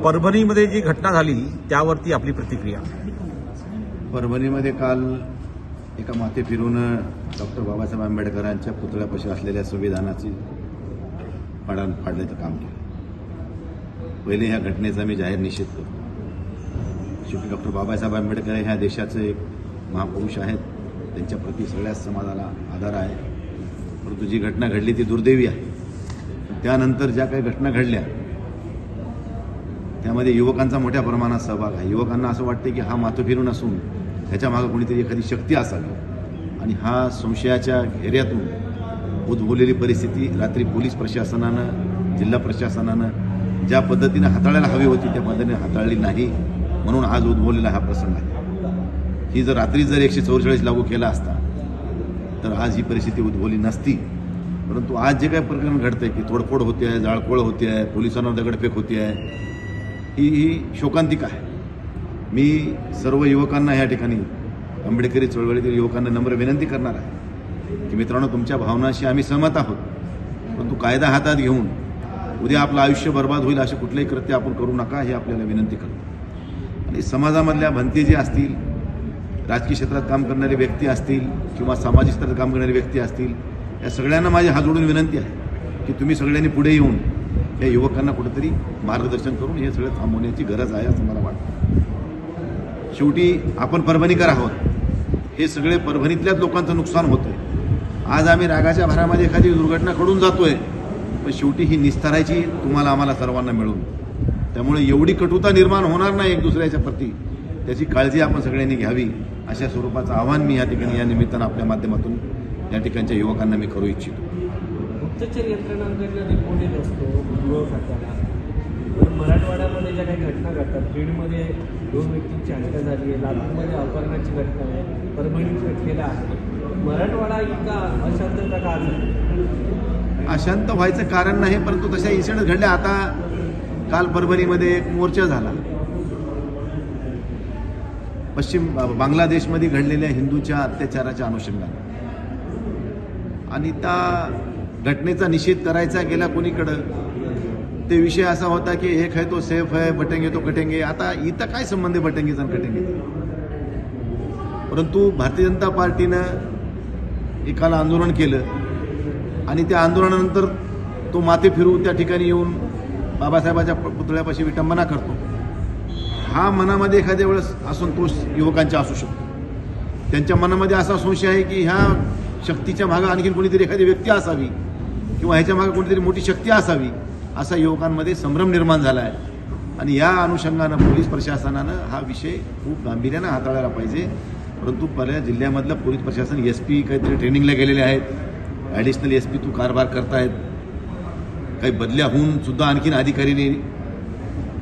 परभणीमध्ये जी घटना झाली त्यावरती आपली प्रतिक्रिया. परभणीमध्ये काल एका माथे फिरून डॉक्टर बाबासाहेब आंबेडकरांच्या पुतळ्यापाशी असलेल्या संविधानाची पाडण फाडण्याचं काम केलं. पहिले ह्या घटनेचा मी जाहीर निषेध करतो. शेवटी डॉक्टर बाबासाहेब आंबेडकर ह्या देशाचे एक महापुरुष आहेत. त्यांच्या प्रती सगळ्याच समाजाला आदर आहे. परंतु जी घटना घडली ती दुर्दैवी आहे. त्यानंतर ज्या काही घटना घडल्या त्यामध्ये युवकांचा मोठ्या प्रमाणात सहभाग आहे. युवकांना असं वाटते की हा माथं फिरून असून ह्याच्या मागे कोणीतरी एखादी शक्ती असावी आणि हा संशयाच्या घेऱ्यातून उद्भवलेली परिस्थिती रात्री पोलीस प्रशासनानं, जिल्हा प्रशासनानं ज्या पद्धतीनं हाताळायला हवी होती त्या पद्धतीने हाताळली नाही, म्हणून आज उद्भवलेला हा प्रसंग आहे. ही जर रात्री जर 144 लागू केला असता तर आज ही परिस्थिती उद्भवली नसती. परंतु आज जे काही प्रकरण घडतंय की तोडफोड होते आहे, जाळपोळ होते आहे, पोलिसांवर दगडफेक होते आहे, ही शोकांतिक आहे. मी सर्व युवकांना या ठिकाणी आंबेडकरी चळवळीतील युवकांना नम्र विनंती करणार आहे की मित्रांनो, तुमच्या भावनाशी आम्ही सहमत आहोत, परंतु कायदा हातात घेऊन उद्या आपलं आयुष्य बर्बाद होईल असे कुठलेही कृत्य आपण करू नका, हे आपल्याला विनंती करतो. आणि समाजामधल्या भंते जे असतील, राजकीय क्षेत्रात काम करणारे व्यक्ती असतील किंवा सामाजिक स्तरात काम करणारे व्यक्ती असतील, या सगळ्यांना माझी हात जोडून विनंती आहे की तुम्ही सगळ्यांनी पुढे येऊन या युवकांना कुठेतरी मार्गदर्शन करून हे सगळं थांबवण्याची गरज आहे असं मला वाटतं. शेवटी आपण परभणीकर आहोत. हे सगळे परभणीतल्याच लोकांचं नुकसान होतंय. आज आम्ही रागाच्या भरामध्ये एखादी दुर्घटना घडून जातोय, पण शेवटी ही निस्तारायची तुम्हाला आम्हाला सर्वांना मिळून. त्यामुळे एवढी कटुता निर्माण होणार नाही एक दुसऱ्याच्या प्रती, त्याची काळजी आपण सगळ्यांनी घ्यावी अशा स्वरूपाचं आवाहन मी या ठिकाणी या निमित्तानं आपल्या माध्यमातून या ठिकाणच्या युवकांना मी करू इच्छितो. गुप्तचर यंत्रणांकडनं रिपोर्ट येत असतो गृह खात्याला. तर मराठवाड्यामध्ये ज्या काही घटना घडतात, बीडमध्ये 2 व्यक्तींची हत्या झाली आहे, लातूरमध्ये अपहरणाची घटना आहे, परभणीत घटलेला आहे. मराठवाडा इतका अशांतता का झाली? अशांत व्हायचं कारण नाही, परंतु तशा इन्सिडेंट घडल्या. आता काल परभणीमध्ये एक मोर्चा झाला पश्चिम बांगलादेशमध्ये घडलेल्या हिंदूंच्या अत्याचाराच्या अनुषंगाने, आणि त्या घटनेचा निषेध करायचा गेला कोणीकडं. ते विषय असा होता की एक है तो सेफ है, बटेंगे तो कटेंगे. आता इथं काय संबंध आहे बटेंगेचा आणि कटेंगे? परंतु भारतीय जनता पार्टीनं एकाला आंदोलन केलं आणि त्या आंदोलनानंतर तो माथे फिरू त्या ठिकाणी येऊन बाबासाहेबाच्या पुतळ्यापाशी विटंबना करतो. हा मनामध्ये एखाद्या वेळेस असंतोष युवकांचा असू शकतो. त्यांच्या मनामध्ये असा संशय आहे की ह्या शक्तीच्या मागे आणखीन कोणीतरी एखादी व्यक्ती असावी किंवा ह्याच्या मागे कोणीतरी मोठी शक्ती असावी, असा युवकांमध्ये संभ्रम निर्माण झाला आहे. आणि या अनुषंगानं पोलीस प्रशासनानं हा विषय खूप गांभीर्यानं हाताळायला पाहिजे. परंतु बऱ्याच जिल्ह्यामधलं पोलीस प्रशासन SP काहीतरी ट्रेनिंगला गेलेले आहेत, ॲडिशनल SP तू कारभार करतायत, काही बदल्या होऊन सुद्धा आणखीन अधिकाऱ्यांनी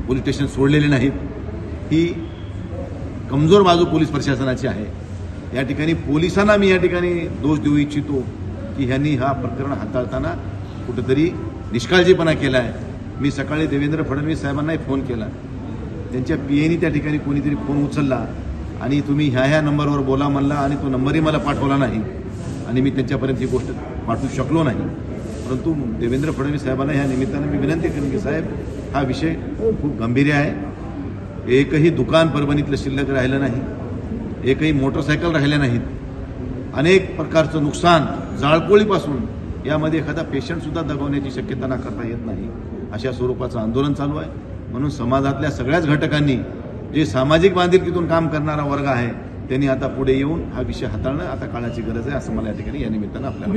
पोलीस स्टेशन सोडलेले नाहीत. ही कमजोर बाजू पोलीस प्रशासनाची आहे. या ठिकाणी पोलिसांना मी या ठिकाणी दोष देऊ इच्छितो की ह्यांनी हा प्रकरण हाताळताना कुठंतरी निष्काळजीपणा केला आहे. मी सकाळी देवेंद्र फडणवीस साहेबांनाही फोन केला. त्यांच्या PAनी त्या ठिकाणी कोणीतरी फोन उचलला आणि तुम्ही ह्या नंबरवर बोला म्हणला आणि तो नंबरही मला पाठवला नाही आणि मी त्यांच्यापर्यंत ही गोष्ट पाठवू शकलो नाही. परंतु देवेंद्र फडणवीस साहेबांना ह्या निमित्तानं मी विनंती करेन की साहेब, हा विषय खूप गंभीर आहे. एकही दुकान परभणीतलं शिल्लक राहिलं नाही, एकही मोटरसायकल राहिल्या नाहीत. अनेक प्रकारचं नुकसान जाळपोळीपासून यामध्ये एखादा पेशंटसुद्धा दगवण्याची शक्यता नाकारता येत नाही. अशा स्वरूपाचं आंदोलन चालू आहे. म्हणून समाजातल्या सगळ्याच घटकांनी, जे सामाजिक बांधिलकीतून काम करणारा वर्ग आहे, त्यांनी आता पुढे येऊन हा विषय हाताळणं आता काळाची गरज आहे असं मला या ठिकाणी या निमित्तानं आपल्याला